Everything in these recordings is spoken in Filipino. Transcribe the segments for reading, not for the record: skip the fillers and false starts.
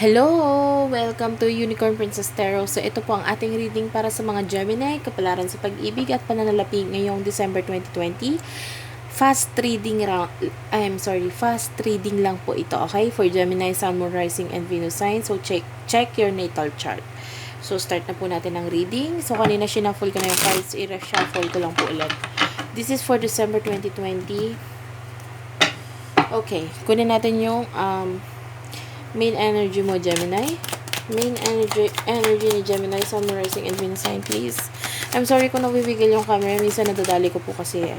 Hello! Welcome to Unicorn Princess Tarot. So, ito po ang ating reading para sa mga Gemini, kapalaran sa pag-ibig at pananalapi ngayong December 2020. Fast reading lang po ito, okay? For Gemini, Sun, Moon, Rising, and Venus sign. So, check your natal chart. So, start na po natin ang reading. So, kanina shuffle ko na yung cards. I-reshuffle ko lang po ulit. This is for December 2020. Okay, kunin natin yung main energy mo, Gemini. Main energy ni Gemini, Sun, Rising, and Venus sign, please. I'm sorry kung nabibigil yung camera. Minsan nadadali ko po kasi.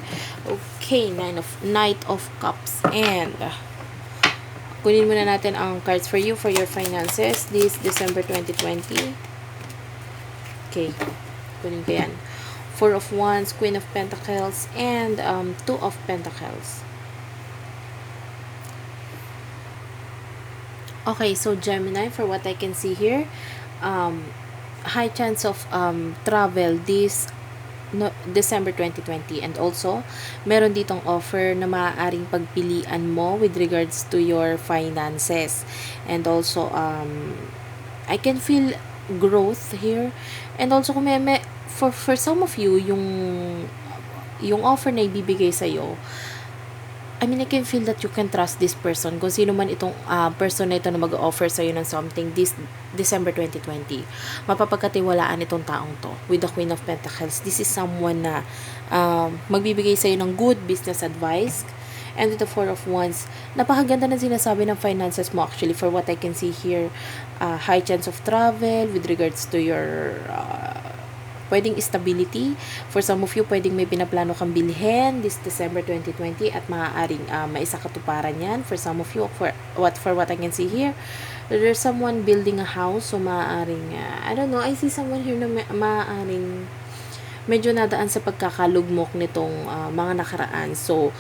Okay, Knight of Cups. And kunin muna natin ang cards for you for your finances this December 2020. Okay, kunin ko yan. Four of Wands, Queen of Pentacles, and Two of Pentacles. Okay, so Gemini, for what I can see here, high chance of travel this December 2020. And also, meron ditong offer na maaaring pagpilian mo with regards to your finances. And also, I can feel growth here. And also, kung for some of you, yung offer na ibibigay sa'yo, I mean, I can feel that you can trust this person. Kung sino man itong person na ito na mag-offer sa'yo ng something this December 2020. Mapapagkatiwalaan itong taong to. With the Queen of Pentacles, this is someone na magbibigay sa'yo ng good business advice. And with the Four of Wands, napakaganda na sinasabi ng finances mo actually. For what I can see here, high chance of travel with regards to your pwedeng stability. For some of you, pwedeng may pinaplano kang bilhin this December 2020 at maaaring maisakatuparan yan. For some of you, for what I can see here, there's someone building a house. So, maaaring, I don't know, I see someone here na maaaring medyo nadaan sa pagkakalugmok nitong mga nakaraan. So,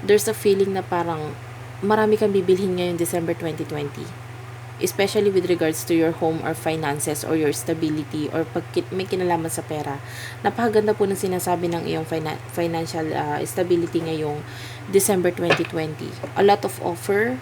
there's a feeling na parang marami kang bibilhin ngayon December 2020. Especially with regards to your home or finances or your stability or pag may kinalaman sa pera. Napakaganda po ng sinasabi ng iyong financial stability ngayong December 2020. A lot of offer.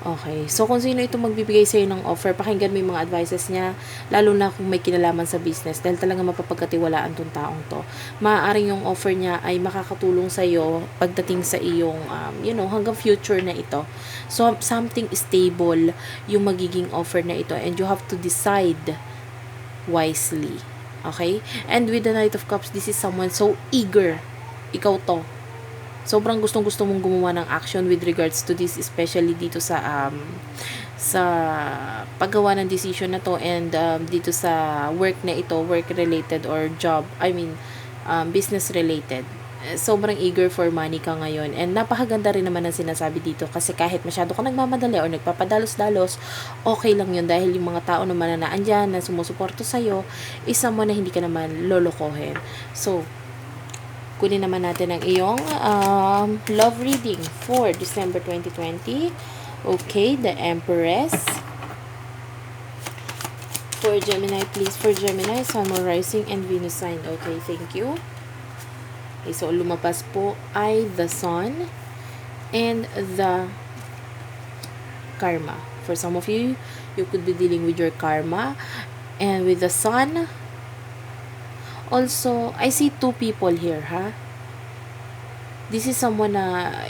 Okay. So, kung sino ito magbibigay sa'yo ng offer, pakinggan mo yung mga advices niya, lalo na kung may kinalaman sa business, dahil talaga mapapagkatiwalaan tong taong to. Maaaring yung offer niya ay makakatulong sa'yo pagdating sa iyong, hanggang future na ito. So, something stable yung magiging offer na ito, and you have to decide wisely. Okay? And with the Knight of Cups, this is someone so eager. Ikaw to. Sobrang gustong-gusto mong gumawa ng action with regards to this, especially dito sa paggawa ng decision na to, and dito sa work na ito, work related or job, business related. Sobrang eager for money ka ngayon, and napakaganda rin naman ang sinasabi dito, kasi kahit masyado ka nagmamadali or nagpapadalos-dalos, okay lang yun, dahil yung mga tao naman na naandyan na sumusuporto sa'yo is someone na hindi ka naman lolokohin. So, kunin naman natin ang iyong love reading for December 2020. Okay, the Empress. For Gemini, please. For Gemini, Sun, Moon, Rising, and Venus sign. Okay, thank you. Okay, so lumabas po ay the Sun and the Karma. For some of you, you could be dealing with your karma. And with the Sun, also, I see two people here, This is someone na,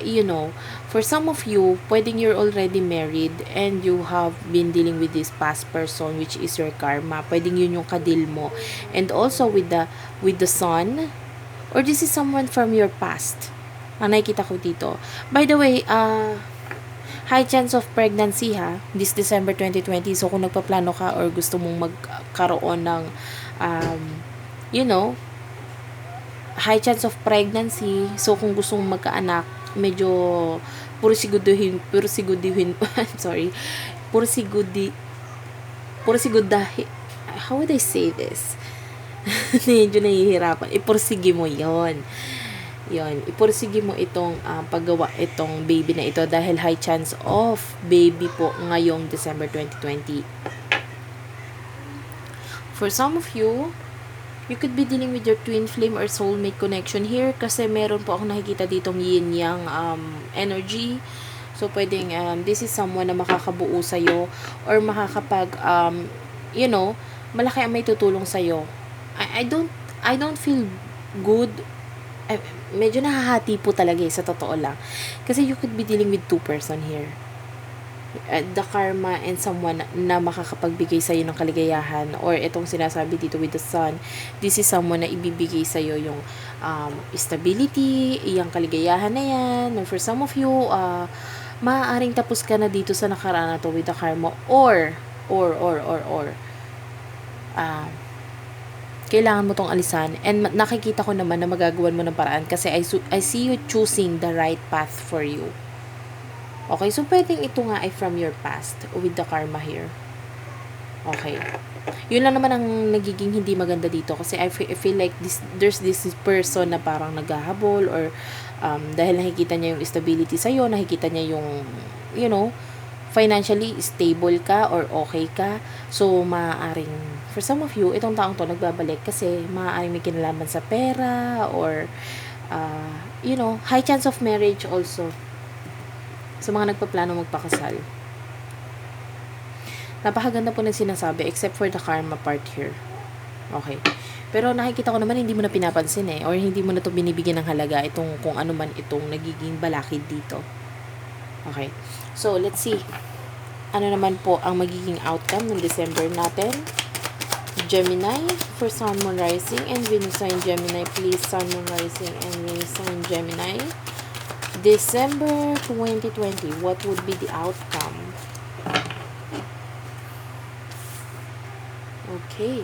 for some of you, pwedeng you're already married and you have been dealing with this past person, which is your karma. Pwedeng yun yung kadil mo. And also with the Sun, or this is someone from your past. Ang nakikita ko dito. By the way, high chance of pregnancy, this December 2020. So, kung nagpaplano ka or gusto mong magkaroon ng high chance of pregnancy. So, kung gusto mong magkaanak, medyo pursigigudahin, sorry, pursigigudahin, how would I say this? Medyo nahihirapan. Ipursige mo yon. Ipursige mo itong paggawa itong baby na ito, dahil high chance of baby po ngayong December 2020. For some of you, you could be dealing with your twin flame or soulmate connection here, kasi meron po akong nakikita ditong yin-yang energy. So, pwedeng, this is someone na makakabuo sa'yo or makakapag, you know, malaki ang may tutulong sa'yo. I don't feel good. I, medyo nahahati po talaga sa totoo lang. Kasi you could be dealing with two person here. The karma and someone na makakapagbigay sa'yo ng kaligayahan, or itong sinasabi dito with the sun, this is someone na ibibigay sa'yo yung stability, iyang kaligayahan na yan. And for some of you, maaaring tapos ka na dito sa nakaraan na to with the karma, or kailangan mo tong alisan, and nakikita ko naman na magagawan mo ng paraan kasi I see you choosing the right path for you. Okay, so pwedeng ito nga ay from your past with the karma here. Okay. Yun lang naman ang nagiging hindi maganda dito kasi I feel like there's this person na parang naghahabol, or dahil nakikita niya yung stability sa'yo, nakikita niya yung, you know, financially stable ka or okay ka. So, maaaring, for some of you, itong taong to nagbabalik kasi maaaring may kinalaman sa pera, or, you know, high chance of marriage also sa mga nagpaplano magpakasal. Napakaganda po ng sinasabi except for the karma part here. Okay. Pero nakikita ko naman hindi mo na pinapansin or hindi mo na to binibigyan ng halaga itong kung ano man itong nagiging balakid dito. Okay. So, let's see. Ano naman po ang magiging outcome ng December natin? Gemini for Sun, Moon, Rising, and Venus sign Gemini. Please, Sun, Moon, Rising, and Venus sign Gemini. December 2020, what would be the outcome? Okay.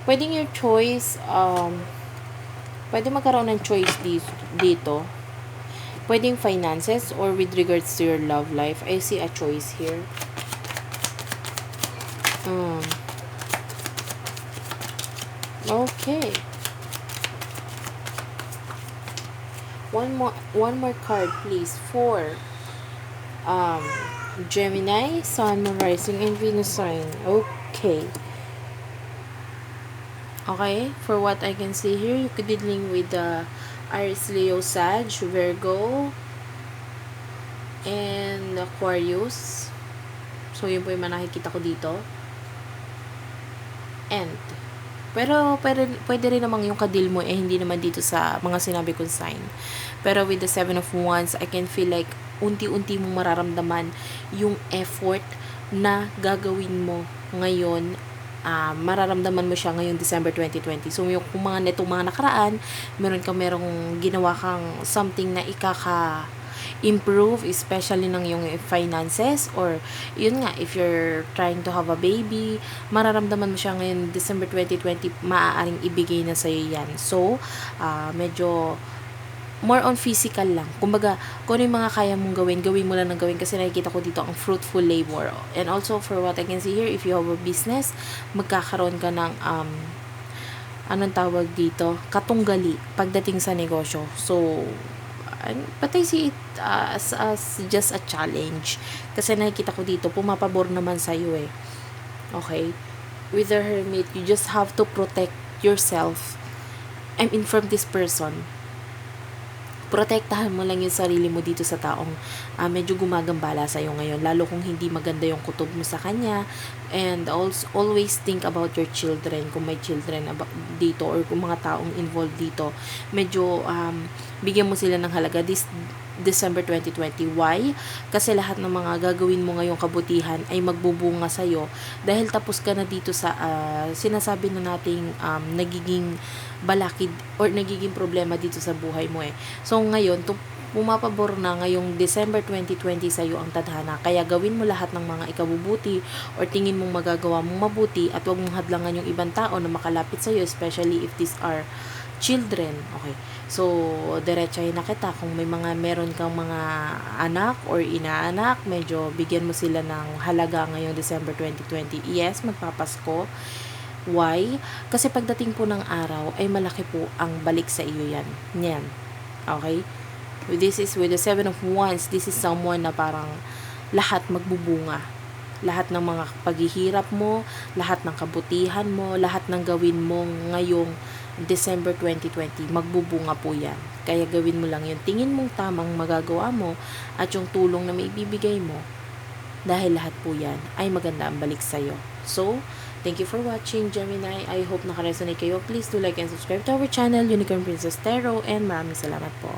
Pwedeng your choice, pwede magkaroon ng choice dito. Pwedeng finances or with regards to your love life. I see a choice here. Okay. One more card, please, for Gemini, Sun, Moon, Rising, and Venus sign. Okay. Okay, for what I can see here, you could be dealing with the Aries, Leo, Sag, Virgo, and Aquarius. So, yun po yung nakikita ko dito. And, pero pwede rin namang yung kadil mo hindi naman dito sa mga sinabi kong sign. Pero with the 7 of Wands, I can feel like unti-unti mong mararamdaman yung effort na gagawin mo ngayon. Mararamdaman mo siya ngayong December 2020. So, yung itong mga nakaraan, merong ginawa kang something na improve, especially ng yung finances, or yun nga, if you're trying to have a baby, mararamdaman mo siya ngayon December 2020, maaaring ibigay na sa'yo yan. So, medyo more on physical lang. Kumbaga, kung ano yung mga kaya mong gawin mo lang ng gawin kasi nakikita ko dito ang fruitful labor. And also, for what I can see here, if you have a business, magkakaroon ka ng anong tawag dito? Katunggali pagdating sa negosyo. So, but I see it as just a challenge. Kasi nakikita ko dito, pumapabor naman sa'yo Okay? With the Hermit, you just have to protect yourself. From this person. Protektahan mo lang yung sarili mo dito sa taong medyo gumagambala sa'yo ngayon. Lalo kung hindi maganda yung kutob mo sa kanya. And also, always think about your children. Kung may children dito or kung mga taong involved dito, medyo bigyan mo sila ng halaga this December 2020. Why? Kasi lahat ng mga gagawin mo ngayong kabutihan ay magbubunga sa'yo dahil tapos ka na dito sa sinasabi na nating nagiging balakid or nagiging problema dito sa buhay mo So ngayon, pumapabor na ngayong December 2020 sa'yo ang tadhana. Kaya gawin mo lahat ng mga ikabubuti or tingin mong magagawa mong mabuti at huwag mong hadlangan yung ibang tao na makalapit sa'yo, especially if these are children. Okay. So, diretsahin na kita. Kung meron kang mga anak or inaanak, medyo bigyan mo sila ng halaga ngayong December 2020. Yes, magpapasko. Why? Kasi pagdating po ng araw, ay malaki po ang balik sa iyo yan. Yan. Okay? This is with the 7 of Wands. This is someone na parang lahat magbubunga. Lahat ng mga paghihirap mo, lahat ng kabutihan mo, lahat ng gawin mo ngayong December 2020, magbubunga po yan. Kaya gawin mo lang yung tingin mong tamang magagawa mo at yung tulong na may bibigay mo, dahil lahat po yan ay maganda ang balik sa'yo. So, thank you for watching, Gemini. I hope nakaresonate kayo. Please do like and subscribe to our channel, Unicorn Princess Tarot, and maraming salamat po.